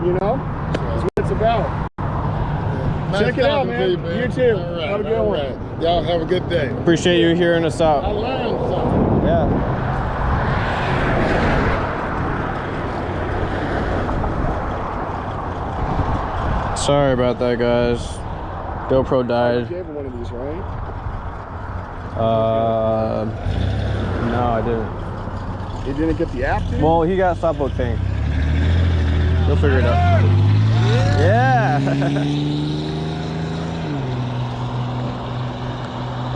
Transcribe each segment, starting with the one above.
You know? That's what it's about. Nice Check it out, man. You too. All right, have a good one. Y'all have a good day. Appreciate you hearing us out. I learned something. Yeah. Sorry about that, guys. GoPro died. You gave him one of these, right? No, I didn't. You didn't get the app, dude? Well, he got stop book thing. You'll figure it out. Yeah.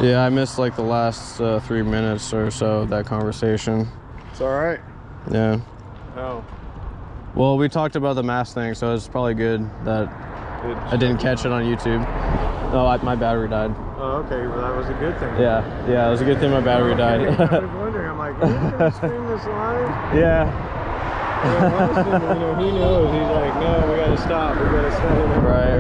Yeah, I missed like the last 3 minutes or so of that conversation. It's all right. Yeah. Oh. Well, we talked about the mask thing, so it's probably good that I didn't catch it on YouTube. No, my battery died. Oh, okay. Well, that was a good thing. Yeah, it was a good thing my battery died. I was wondering, I'm like, are you going to stream this live? Yeah. Well, he knows. He's like, no, we got to stop. We got to stop. Right.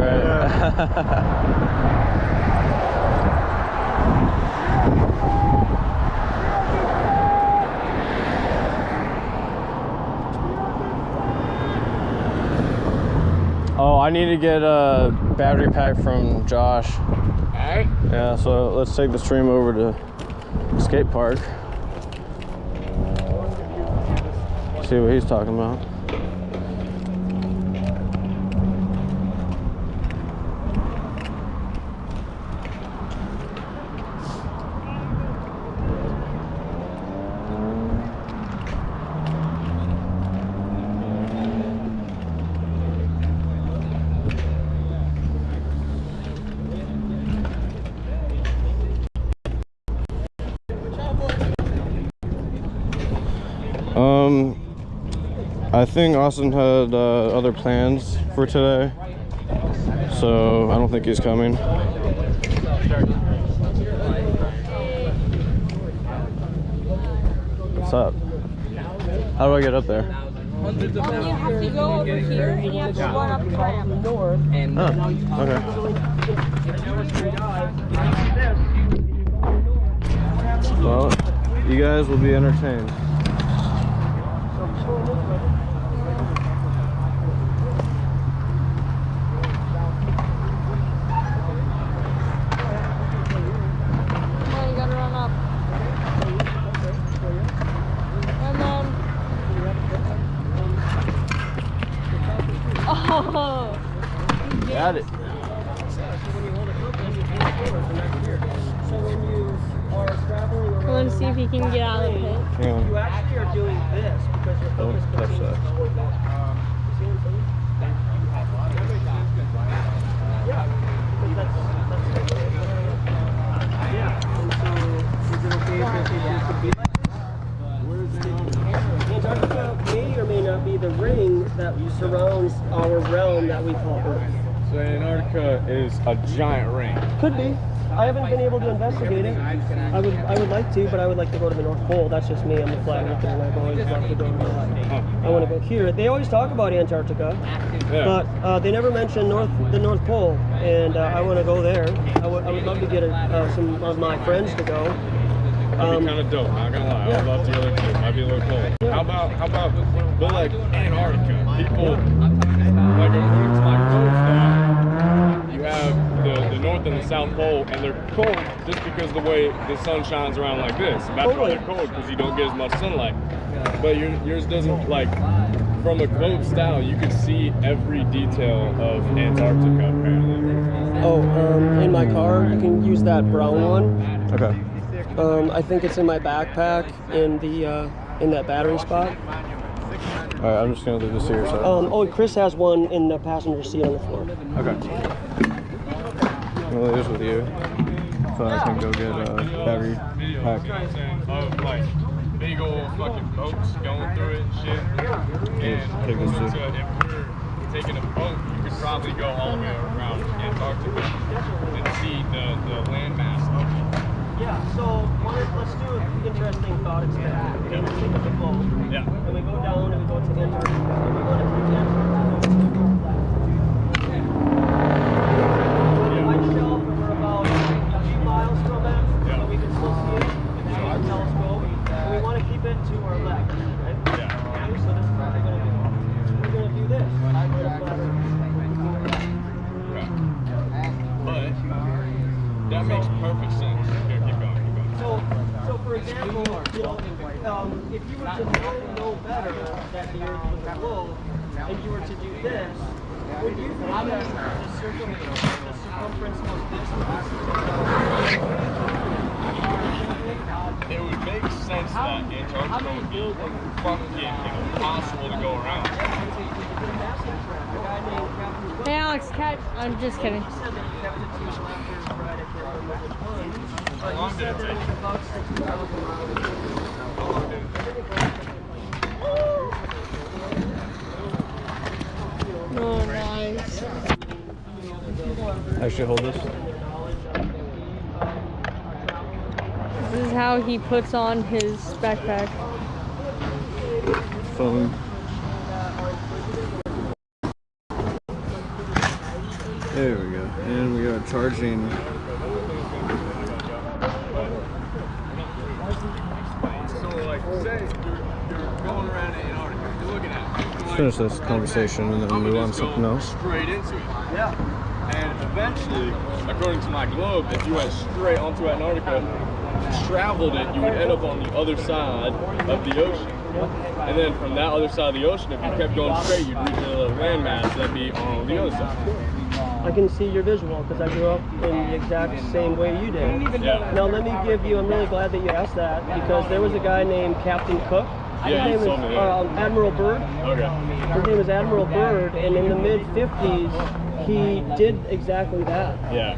Oh, I need to get a battery pack from Josh. Alright. Yeah, so let's take the stream over to skate park. See what he's talking about. I think Austin had other plans for today, so I don't think he's coming. What's up? How do I get up there? You have to go over here and you have to run up the ramp. Oh, okay. Well, you guys will be entertained. Got it. I want to see if he can get out of the pit. Hang on. You actually are doing this because your focus touch that. Antarctica may or may not be the ring that surrounds our realm that we call Earth. So Antarctica is a giant ring. Could be. I haven't been able to investigate it. I would like to, but I would like to go to the North Pole. That's just me. I'm a flag looker, and I've always loved to go to the North. I want to go here. They always talk about Antarctica, but they never mention the North Pole, and I want to go there. I would love to get some of my friends to go. That'd be kind of dope, not gonna lie. I would love to go there too. Might be a little cold. How about, but like Antarctica, people, like according to my codes now, you have the North and the South Pole, and they're cold just because the way the sun shines around like this. And that's why they're cold, because you don't get as much sunlight. But yours doesn't, like, from a globe style, you could see every detail of Antarctica, apparently. Oh, in my car, you can use that brown one. Okay. I think it's in my backpack in that battery spot. All right, I'm just gonna leave this here. So. Oh, Chris has one in the passenger seat on the floor. Okay. I'm gonna leave this with you, so I can go get a battery pack. Of like big old fucking boats going through it and shit. And take this too. if we're taking a boat, you could probably go all the way around Antarctica and see the landmass of it. Yeah, so let's do an interesting thought experiment. Okay, let's take a boat. Yeah. And we go down and we go to Antarctica. And we want to take Antarctica. We might shelf and we're about a few miles from it, but we can still see it with our telescope. And we want to keep it to our left, right? Yeah. So this is what we're going to do. We're going to do this. you know, if you were to know better that the Earth was a globe, and you were to do this, would you think that the circumference was this? It would make sense that Antarctica would be fucking impossible to go around. Hey Alex, catch. I'm just kidding. How long did it take? Oh, nice. I should hold this. This is how he puts on his backpack. Phone. There we go. And we got charging. So, like, say you're going around Antarctica, you're looking at it. Let's finish this conversation and then move on to something else. Straight into it. Yeah. And eventually, according to my globe, if you went straight onto Antarctica, traveled it, you would end up on the other side of the ocean. And then from that other side of the ocean, if you kept going straight, you'd reach a little landmass that'd be on the other side. I can see your visual because I grew up in the exact same way you did. Yeah. Now let me give you, I'm really glad that you asked that because there was a guy named Captain Cook. Yeah, His you name told is me that. Admiral Byrd. Okay. His name is Admiral Byrd, and in the mid-50s, he did exactly that. Yeah.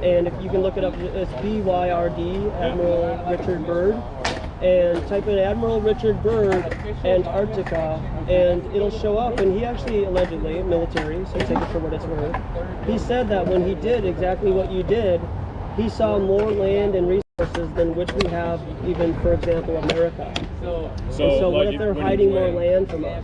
And if you can look it up, it's B-Y-R-D, Admiral Richard Byrd. And type in Admiral Richard Byrd, Antarctica, and it'll show up. And he actually, allegedly, military, so take it for what it's worth, he said that when he did exactly what you did, he saw more land and resources than which we have, even, for example, America. So like, what if they're hiding more land from us?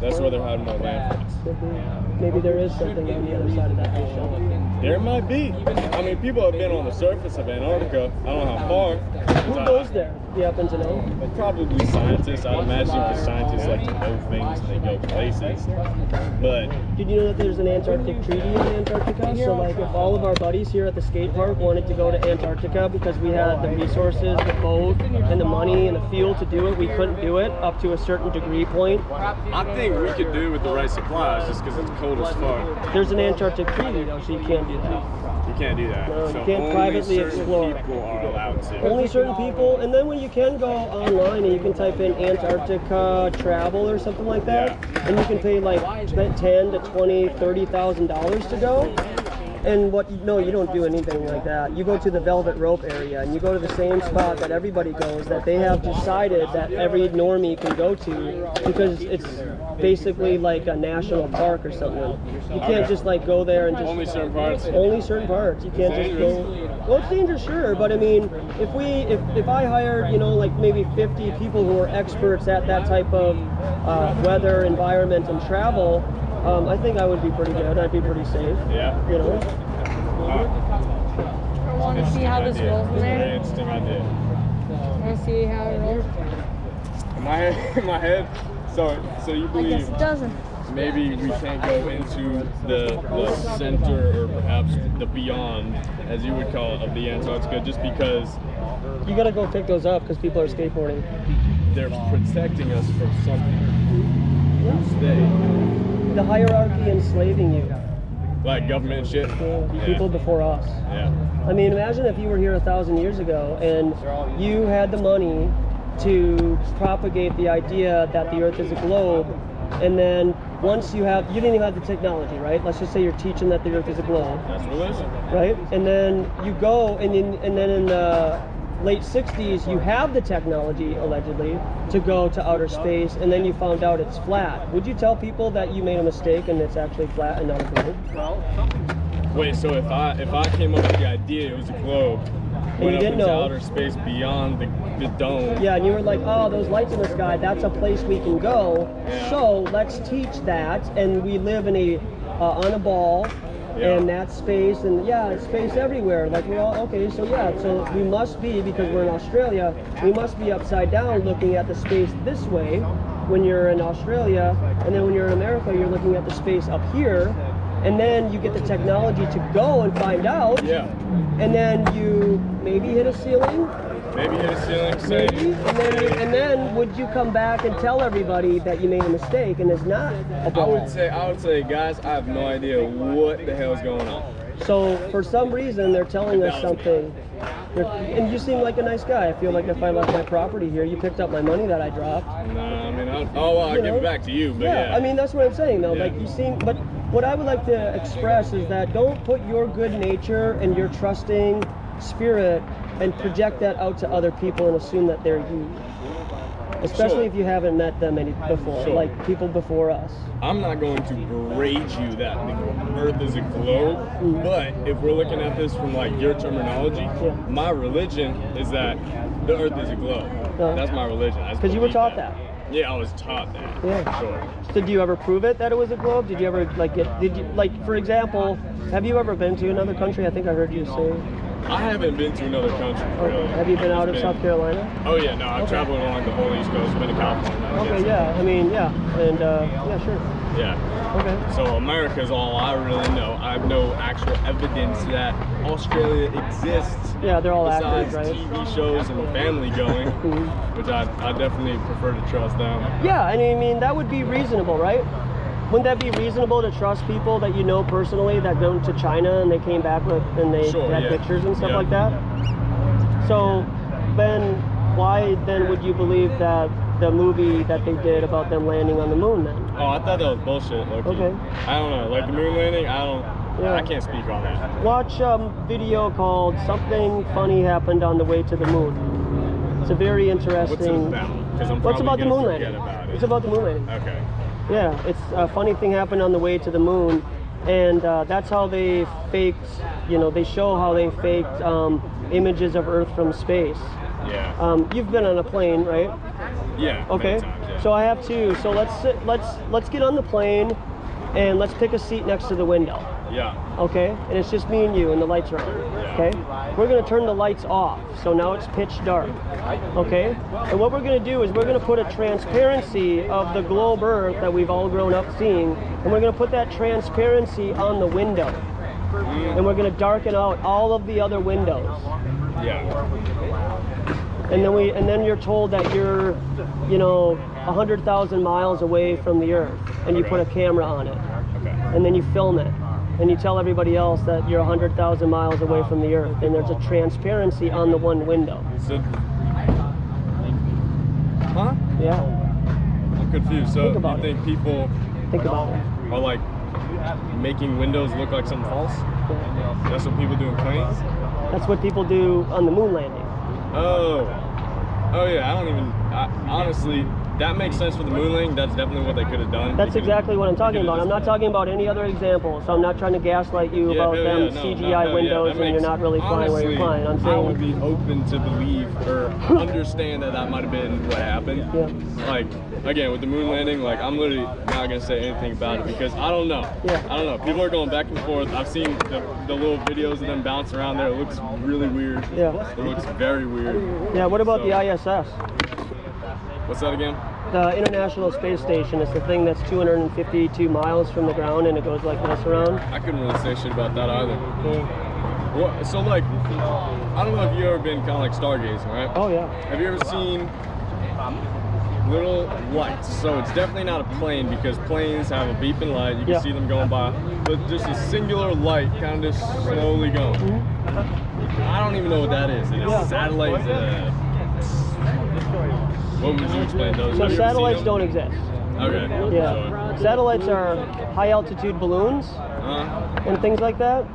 That's where they're hiding more land from us. Maybe there is something on the other side of that ocean. There might be. I mean, people have been on the surface of Antarctica. I don't know how far. Who goes there? Do you happen to know? Probably scientists, I'd imagine, because scientists like to know things and they go places. But did you know that there's an Antarctic treaty in Antarctica? So like if all of our buddies here at the skate park wanted to go to Antarctica because we had the resources, the boat, and the money and the fuel to do it, we couldn't do it up to a certain degree point. I think we could do it with the right supplies just because it's cold as fuck. There's an Antarctic treaty though, so you can't do that. You can't do that. No, so you can't only privately certain explore. people are allowed to. Only certain people, and then when you can go online and you can type in Antarctica travel or something like that, and you can pay like $10,000 to $20,000, $30,000 to go. And no, you don't do anything like that. You go to the velvet rope area and you go to the same spot that everybody goes, that they have decided that every normie can go to because it's basically like a national park or something. You can't just like go there and just... Only certain parts? Only certain parts. You can't just go... Well, it's dangerous, sure, but I mean, if I hired, you know, like maybe 50 people who are experts at that type of weather, environment, and travel, I think I would be pretty good. I'd be pretty safe. Yeah. You know? I want to see how this rolls in Very there. interesting idea. I want to see how it rolls. In my head, so you I believe guess it doesn't. maybe we can't go into the center or perhaps the beyond, as you would call it, of the Antarctica just because You gotta go pick those up because people are skateboarding. they're protecting us from something. Who's they? The hierarchy enslaving you. Like government and shit? The people before us. Yeah. I mean, imagine if you were here 1,000 years ago and you had the money to propagate the idea that the Earth is a globe, and then once you didn't even have the technology, right? Let's just say you're teaching that the Earth is a globe. That's religion. Right? And then you go, and then in the late 60s, you have the technology, allegedly, to go to outer space, and then you found out it's flat. Would you tell people that you made a mistake and it's actually flat and not a globe? Wait, so if I came up with the idea it was a globe, went up into outer space beyond the dome. Yeah, and you were like, oh, those lights in the sky, that's a place we can go. Yeah. So let's teach that, and we live in on a ball, and that's space, and yeah, it's space everywhere. Like we're all, okay, so yeah, so we must be, because we're in Australia, we must be upside down looking at the space this way when you're in Australia, and then when you're in America, you're looking at the space up here, and then you get the technology to go and find out, Yeah. and then you maybe hit a ceiling, Maybe hit a ceiling, say. Maybe, and then would you come back and tell everybody that you made a mistake and it's not a ball? I would say, guys, I have no idea what the hell is going on. So for some reason they're telling us something. And you seem like a nice guy. I feel like if I left my property here, you picked up my money that I dropped. Nah, I mean, I'll give it back to you, but yeah. I mean, that's what I'm saying though. Yeah. Like you seem, but what I would like to express is that don't put your good nature and your trusting spirit and project that out to other people and assume that they're you. Especially if you haven't met them before, like people before us. I'm not going to berate you that the Earth is a globe, but if we're looking at this from like your terminology, my religion is that the Earth is a globe. That's my religion. Because you were taught that. Yeah, I was taught that. Yeah. Sure. So did you ever prove it that it was a globe? Did you ever for example, have you ever been to another country? I think I heard you say. I haven't been to another country. Really. Have you been out of South Carolina? Oh yeah, no, I've traveled along the whole East Coast, been to California. Okay, yeah, I mean, yeah, and yeah, sure. Yeah. Okay. So America's all I really know. I have no actual evidence that Australia exists. Yeah, they're all besides actors, right? TV shows and family going, which I definitely prefer to trust them. Yeah, and I mean, that would be reasonable, right? Wouldn't that be reasonable to trust people that you know personally that go to China and they came back with and they had pictures and stuff like that? So then why then would you believe that the movie that they did about them landing on the moon then? Oh, I thought that was bullshit, low-key. Okay. I don't know, like the moon landing, I can't speak on that. Watch a video called Something Funny Happened on the Way to the Moon. It's a very interesting... What's it about? What's about the moon landing? It's about the moon landing. Okay. Yeah, it's a funny thing happened on the way to the moon, and that's how they faked, they show how they faked images of Earth from space. Yeah. You've been on a plane, right? Yeah. Okay. Many times, yeah. So I have too. So let's get on the plane, and let's pick a seat next to the window. Yeah. Okay. And it's just me and you, and the lights are on. Yeah. Okay. We're gonna turn the lights off. So now it's pitch dark. Okay. And what we're gonna do is we're gonna put a transparency of the globe Earth that we've all grown up seeing, and we're gonna put that transparency on the window, and we're gonna darken out all of the other windows. Yeah. And then you're told that you're, 100,000 miles away from the Earth, and you put a camera on it, and then you film it, and you tell everybody else that you're 100,000 miles away from the Earth, and there's a transparency on the one window. So, huh? Yeah. I'm confused. So Think about you think people Think about it. are like making windows look like something false? That's what people do in planes? That's what people do on the moon landing. Oh yeah, honestly, that makes sense for the moon landing. That's definitely what they could have done. That's exactly what I'm talking about. I'm not talking about any other example, so I'm not trying to gaslight you about them CGI windows and you're not really flying where you're flying. I'm saying I would be open to believe or understand that might have been what happened. Yeah. Like, again, with the moon landing, like, I'm literally not going to say anything about it because I don't know. Yeah. I don't know. People are going back and forth. I've seen the little videos of them bounce around there. It looks really weird. Yeah. It looks very weird. Yeah, what about the ISS? What's that again? The International Space Station is the thing that's 252 miles from the ground and it goes like this around. I couldn't really say shit about that either. What, so like, I don't know if you've ever been kind of like stargazing, right? Oh yeah. Have you ever seen little lights? So it's definitely not a plane because planes have a beeping light. You can see them going by, but just a singular light kind of just slowly going. I don't even know what that is. It's a satellite. What would you explain those? So satellites don't exist. Okay. Yeah. Satellites are high altitude balloons and things like that.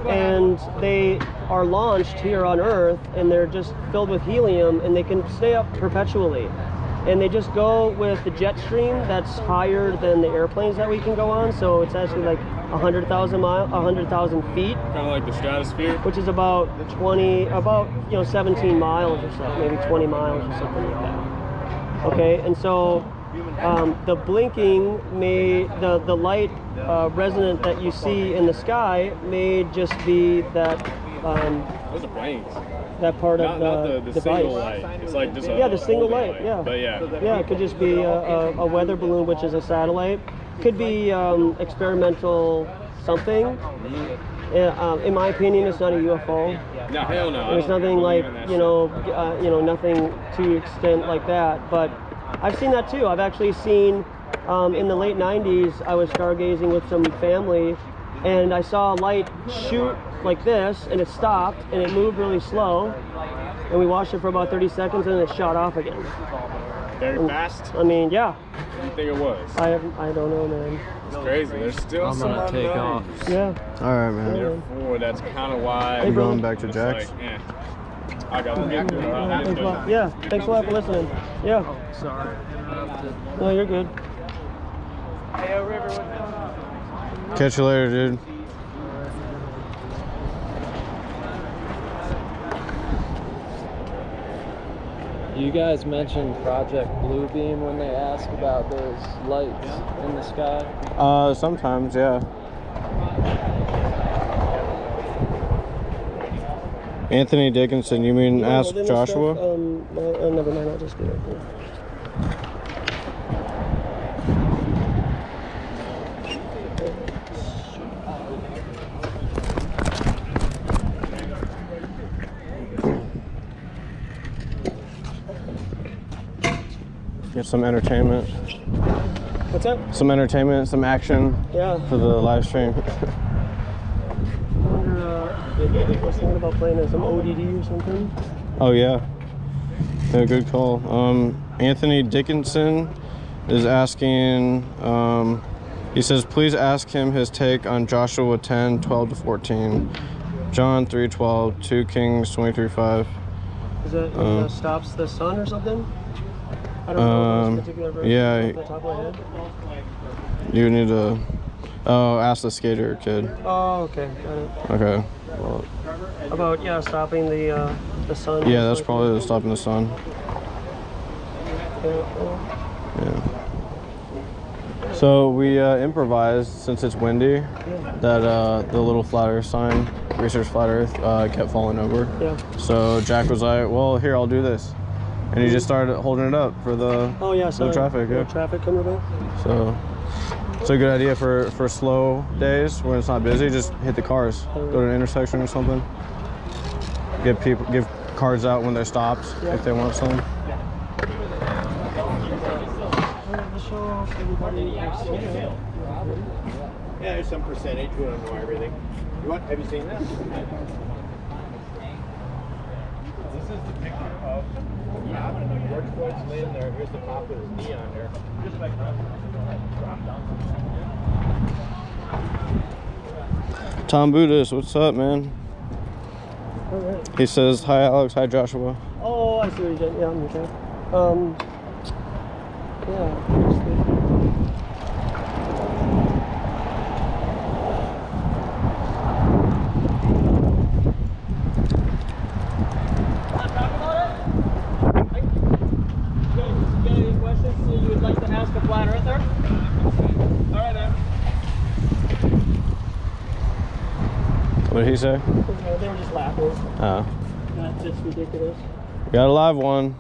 And they are launched here on Earth and they're just filled with helium and they can stay up perpetually. And they just go with the jet stream that's higher than the airplanes that we can go on. So it's actually like 100,000 feet. Kind of like the stratosphere. Which is about 17 miles or so, maybe 20 miles or something like that. Okay, and so the blinking the light resonant that you see in the sky may just be that. Those are planes. That part of not the device. single light. It's like just the single light. Yeah. But yeah. Yeah, it could just be a weather balloon, which is a satellite. could be experimental something. In my opinion, it's not a UFO. No, hell no. There's nothing like, nothing to extent like that. But I've seen that too. I've actually seen, in the late 90s, I was stargazing with some family, and I saw a light shoot like this, and it stopped, and it moved really slow, and we watched it for about 30 seconds, and it shot off again. Very fast? I mean, yeah. What do you think it was? I don't know, man. It's crazy. There's still I'm some gonna take off. unknowns. Yeah. All right, man. Therefore, that's kind of why You going back to Jack's? Like, I got to get to it. Thanks a lot. Yeah. Thanks a lot for listening. Yeah. Sorry. No, you're good. Catch you later, dude. You guys mentioned Project Bluebeam when they ask about those lights in the sky. Sometimes, yeah. Anthony Dickinson, you mean ask Joshua? Never mind, I'll just do it. Get some entertainment. What's up? Some entertainment, some action Yeah. for the live stream. I was thinking about playing some ODD or something. Oh yeah. Yeah, good call. Anthony Dickinson is asking, he says, please ask him his take on Joshua 10, 12 to 14, John 3:12, 2 Kings 23:5. Is it stops the sun or something? I don't know this particular verse yeah. off the top of my head. You need to, ask the skater kid. Oh, okay, got it. Okay. Well, About stopping the sun. yeah, that's probably the stopping the sun. Yeah. So we improvised, since it's windy, that the little flat earth sign, research flat earth, kept falling over. Yeah. So Jack was like, well, here, I'll do this. And he just started holding it up for the, Oh yeah, for the traffic. Yeah. Traffic coming about. So it's a good idea for slow days when it's not busy. Just hit the cars. Go to an intersection or something. Give cards out when they're stopped if they want some. Yeah, there's some percentage. We don't know everything. Have you seen this? This is the picture of George Floyd's laying there. Here's the top with his knee on there. Just like that. Tom Buddhist, what's up, man? Alright. He says, hi, Alex. Hi, Joshua. Oh, I see what you did. Yeah, I'm okay. Yeah. What did he say? They were just laughing. Oh. That's just ridiculous. Got a live one.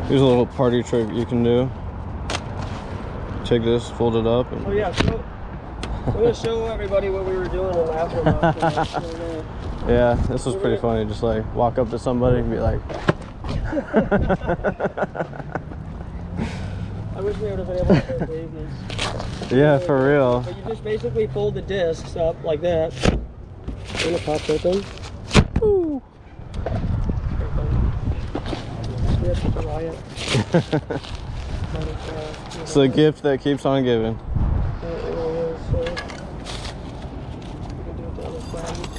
Here's a little party trick you can do. Take this, fold it up, and Oh yeah, so we're gonna show everybody what we were doing and laughing about. yeah, this was pretty funny. Just like walk up to somebody and be like, I wish we would have been able to wave these. yeah, for real. But you just basically fold the discs up like that, and it pops open. Woo! We have such a riot. It's the gift that keeps on giving. It really is, so we can do it to other flags.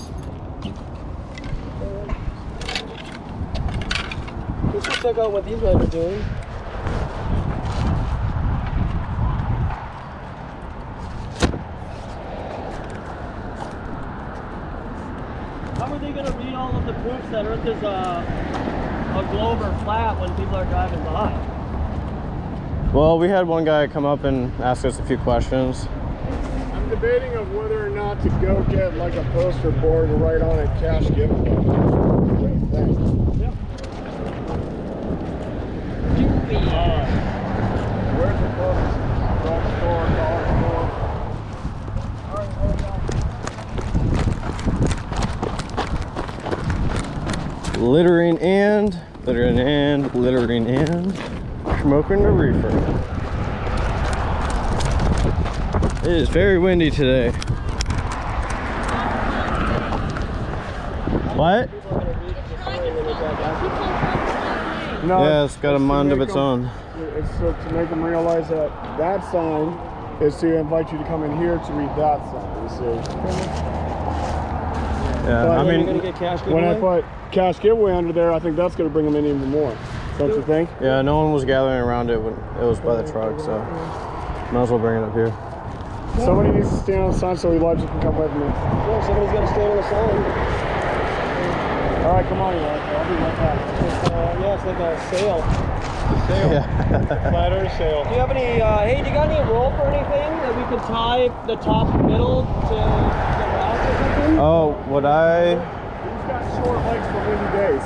Let's just check out what these guys are doing. How are they going to read all of the proves that Earth is a globe or flat when people are driving by. Well, we had one guy come up and ask us a few questions. I'm debating of whether or not to go get like a poster board to write on it cash giveaway. What do you think? Yep. Where's the closest drugstore, dollar store? Littering and smoking the reefer. It is very windy today. What? No, Yeah, it's got a mind of make its them- own. It's to make them realize that that sign is to invite you to come in here to read that sign, you see. Yeah, But I You're mean, gonna get cash When I giveaway? put cash giveaway under there, I think that's going to bring them in even more. Don't you think? yeah, no one was gathering around it when it was by the truck, so might as well bring it up here. Somebody needs to stand on the sign so Elijah can come with me. Yeah, somebody's got to stand on the sign. All right, come on, Elijah. I'll be right back. Yeah, it's like a sail. Yeah. Flat Earth sail. Do you have any, hey, do you got any rope or anything that we could tie the top middle to the rock or something? Oh, would I? He's got short legs for windy days.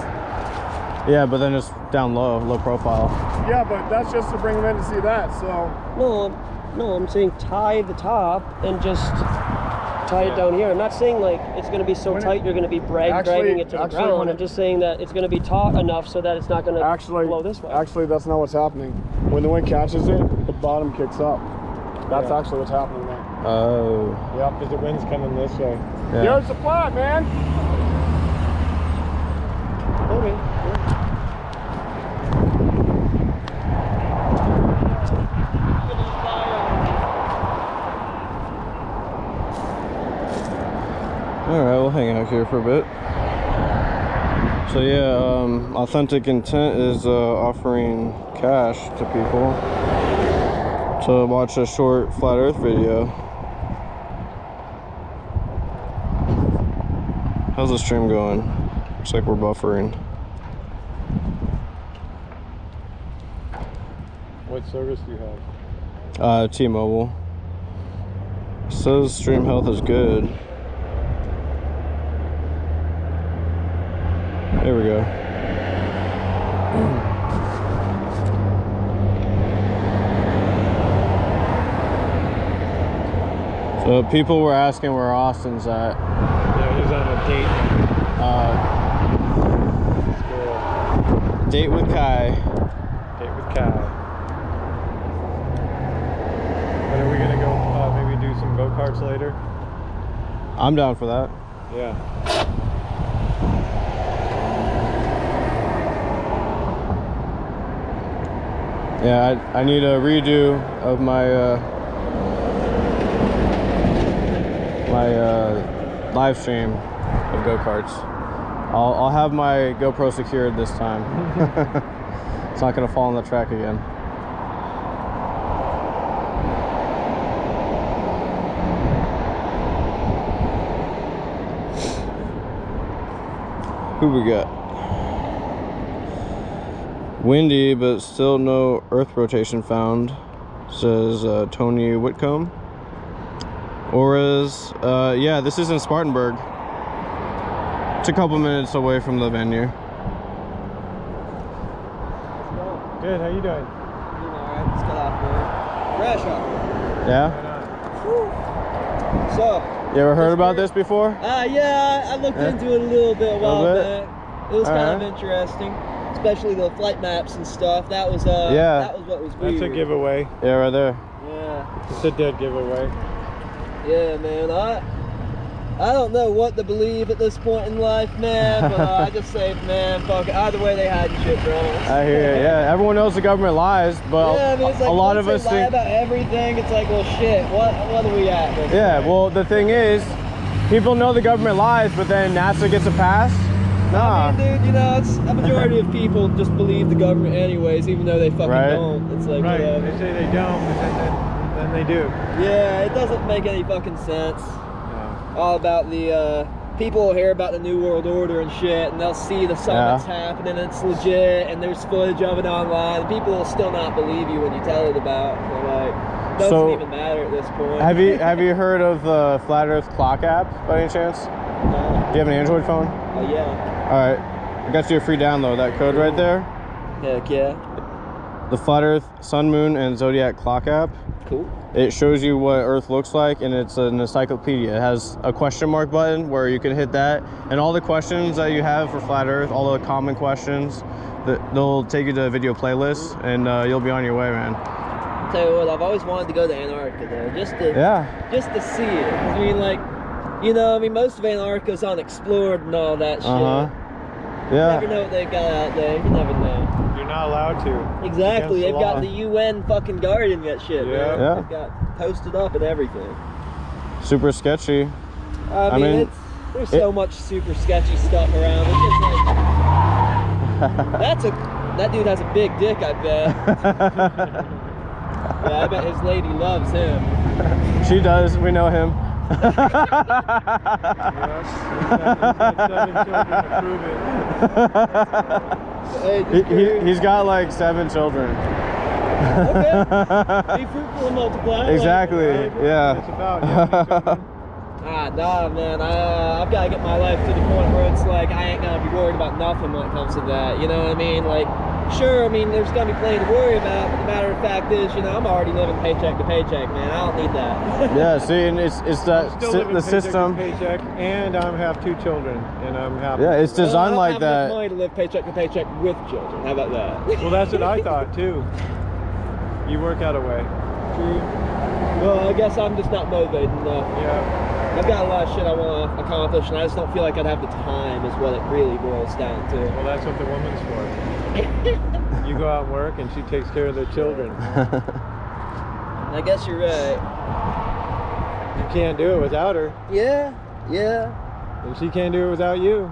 Yeah, but then it's down low profile. Yeah, but that's just to bring them in to see that, so. No, I'm saying tie the top and just tie it down here. I'm not saying like it's going to be so When it- tight you're going to be dragging it to the actually, ground. when I'm just saying that it's going to be taut enough so that it's not going to blow this way. Actually, that's not what's happening. When the wind catches it, the bottom kicks up. That's actually what's happening now. Oh. Yeah, because the wind's coming this way. Yeah. There's the flat, man. Okay. All right, we'll hang out here for a bit. So yeah, Authentic Intent is offering cash to people to watch a short flat Earth video. How's the stream going? Looks like we're buffering. What service do you have? T-Mobile. Says stream health is good. There we go. So people were asking where Austin's at. Yeah, he's on a date. Date with Kai. Date with Kai. When are we gonna go? Maybe do some go-karts later? I'm down for that. Yeah. Yeah, I need a redo of my live stream of go-karts. I'll have my GoPro secured this time. It's not gonna fall on the track again. Who we got? Windy, but still no Earth rotation found, says Tony Whitcomb. Auras, yeah, this is in Spartanburg. It's a couple minutes away from the venue. Good. How you doing? Alright, just got off work. Fresh up. Yeah? So, You ever heard about this before? yeah, I looked Yeah. into it a little bit a while Little back. It was kind Alright. of interesting, especially the flight maps and stuff. That was Yeah. that was what was weird. That's a giveaway. Yeah, right there. Yeah, It's a dead giveaway. yeah, man. I don't know what to believe at this point in life, man. But I just say, man, fuck it. Either way, they hide shit from us. I hear you. Yeah, everyone knows the government lies, but Yeah, I mean, it's like a lot once of us they lie think. about everything. It's like, well, shit. What are we at? This Yeah, point? well, the thing is, people know the government lies, but then NASA gets a pass? Nah. I mean, dude, you know, it's a majority of people just believe the government anyways, even though they fucking Right. don't. It's like, Right. whatever. They say they don't, but then they do. Yeah, it doesn't make any fucking sense. All about the people will hear about the New World Order and shit, and they'll see the summits happening, and it's legit, and there's footage of it online. People will still not believe you when you tell it about. So, like, doesn't even matter at this point. Have you heard of the Flat Earth Clock app by any chance? No. Do you have an Android phone? Oh yeah. All right, I got you a free download. That code right there. Heck yeah. The Flat Earth, Sun, Moon, and Zodiac Clock app. Cool. It shows you what Earth looks like, and it's an encyclopedia. It has a question mark button where you can hit that, and all the questions that you have for Flat Earth, all the common questions, they'll take you to a video playlist, and you'll be on your way, man. I'll tell you what, I've always wanted to go to Antarctica though, just to see it. 'Cause, I mean, like, you know, I mean, most of Antarctica's unexplored and all that shit. Yeah. You never know what they got out there. You never know. You're not allowed to. Exactly. They've got law. the UN fucking guarding that shit. Yeah. Man. They've got posted up and everything. Super sketchy. I mean there's so much super sketchy stuff around. It's just like that dude has a big dick, I bet. Yeah, I bet his lady loves him. She does. We know him. He's got like 7 children. Okay. Be fruitful and multiply. Exactly. Yeah. It's about, Nah, man. I've got to get my life to the point where it's like I ain't gonna be worried about nothing when it comes to that. You know what I mean? Like, sure, I mean, there's gonna be plenty to worry about, but the matter of fact is, you know, I'm already living paycheck to paycheck, man. I don't need that. Yeah. See, and it's that the system. Paycheck, and I have 2 children, and I'm happy. Yeah, it's designed I like don't have that. enough money to live paycheck to paycheck with children. How about that? Well, that's what I thought too. You work out a way. True. Well, I guess I'm just not motivated enough. Yeah. I've got a lot of shit I want to accomplish, and I just don't feel like I'd have the time, is what it really boils down to. Well, that's what the woman's for. You go out and work, and she takes care of the children. I guess you're right. You can't do it without her, Yeah. and she can't do it without you.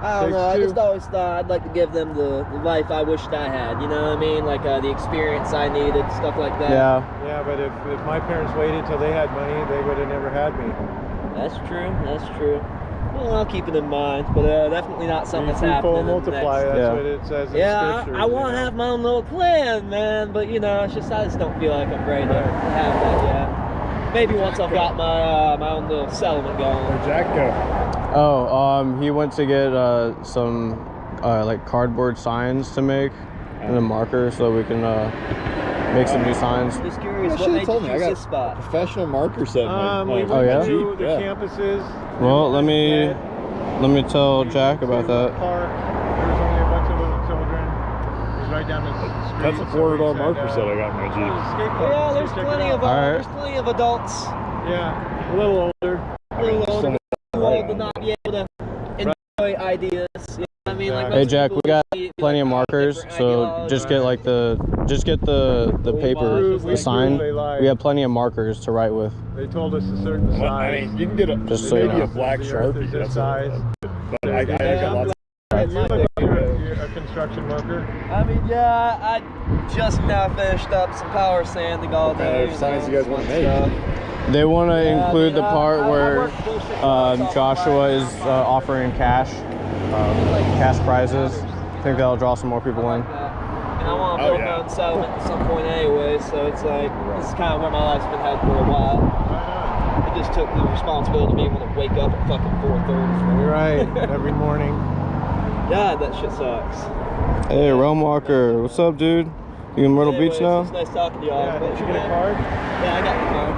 I don't Takes know. I 2. just always thought I'd like to give them the life I wished I had. You know what I mean? Like the experience I needed, stuff like that. Yeah. Yeah, but if my parents waited till they had money, they would have never had me. That's true. That's true. Well, I'll keep it in mind, but definitely not something that's Fruitful happening. and multiply. in the That's Yeah. what it says in Yeah, scripture. I want to have my own little clan, man. But you know, it's just I just don't feel like I'm ready to have that yet. Maybe once I've got my my own little settlement going. Where'd Jack go? Oh, he went to get some like cardboard signs to make and a marker so we can make some new signs. Just curious, You what should made have told you me. I choose got this spot? a professional marker set. We in went my Oh, yeah? to the Yeah. campuses. Well, let me tell Jack about that. Park. There was only a bunch of little children. It was right down the street. That's a so $4 we said, marker set I got in my Jeep. skate park. Yeah, there's Check it plenty out. of Alright. there's plenty of adults, Yeah, a little older. a little older, Some- too old to not be able to enjoy ideas. You know what I mean? Like Hey most Jack, people we got see plenty of like markers, different so ideologies. just get like the paper, We the sign. they lied. We have plenty of markers to write with. They told us a certain Well, size. I mean, you can get a Just so you maybe know. a black The Earth Sharpie. is this That's size. but I got lots. I'd You like look to- like you're a construction worker. I mean, yeah, I just now finished up some power sanding all day. Signs you guys wanna make? stuff. They want to Yeah, include I mean, the part I where work bullshit jobs Joshua is offering cash prizes. I think that'll draw some more people in. And I want to Oh, build yeah. my own settlement at some point anyway, so it's like, this is kind of where my life's been headed for a while. Why I just took the responsibility of being able to wake up at fucking 4:30. not? You're right. Every morning. God, that shit sucks. Hey, Realm Walker, what's up, dude? You in Myrtle Anyways, Beach now? It's nice talking to y'all. Yeah, did you get a card? Yeah, I got the card.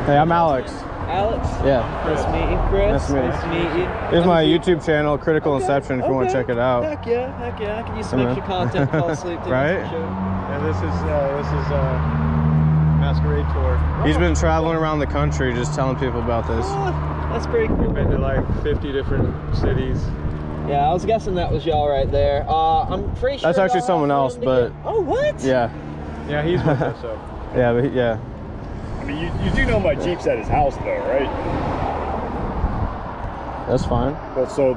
Hey, I'm Alex. Alex? Yeah. Nice to meet you, Chris. Nice to meet you. Nice to meet you. Here's my YouTube channel, Critical Inception, if you want to check it out. Heck yeah, heck yeah. I can use some Yeah, man. extra content to fall asleep to. Right? Sure. And this is Masquerade Tour. He's been traveling around the country just telling people about this. Oh, that's pretty cool. Been to like 50 different cities. Yeah, I was guessing that was y'all right there. I'm pretty sure That's actually y'all someone have else, room to but- get- Oh, what? Yeah, Yeah, he's with us, so. yeah, but yeah. I mean, you do know my Jeep's at his house though, right? That's fine. But so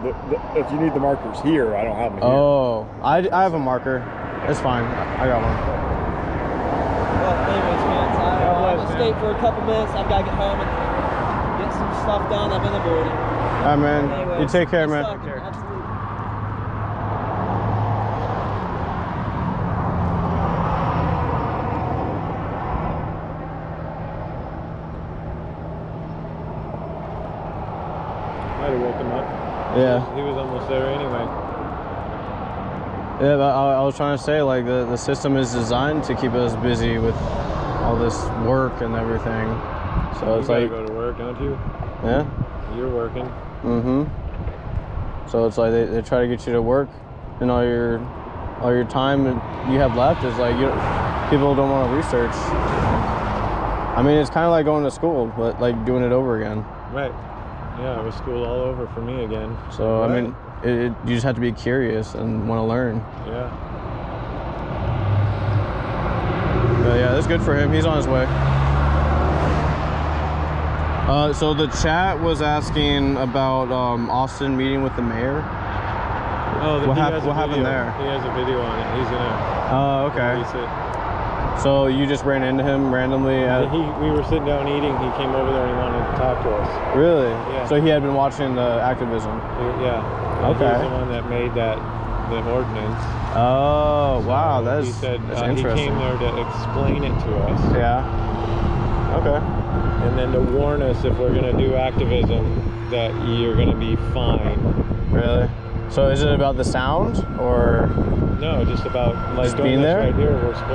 if you need the markers here, I don't have them here. Oh, I have a marker. It's fine. I got one. Well, anyways, man, so I'm God gonna bless, skate man. for a couple minutes. I've got to get home and get some stuff done I've been avoiding. All right, man. Anyways, You take care, man. absolutely. Might have woke him up. Yeah. He was almost there anyway. Yeah, but I was trying to say, like, the system is designed to keep us busy with all this work and everything. So it's You gotta like, go to work, don't you? yeah. You're working. Mm-hmm. So it's like they try to get you to work, and all your time you have left is like people don't want to research. I mean, it's kind of like going to school, but like doing it over again. Right. Yeah, it was school all over for me again. So Right. I mean, you just have to be curious and want to learn. Yeah. But yeah, that's good for him. He's on his way. So the chat was asking about Austin meeting with the mayor. Oh, What he has a happened video. there? He has a video on it. He's gonna Oh, okay. release it. So you just ran into him randomly at... We were sitting down eating. He came over there and he wanted to talk to us. Really? Yeah. So he had been watching the Activism. Yeah. Okay. He's the one that made the ordinance. Oh, wow. So That's, he said that's he interesting. came there to explain it to us. Yeah. Okay. And then to warn us if we're gonna do activism that you're gonna be fined. Really? So is it about the sound or? No, just about like Just doing being this there? right here. We're supposed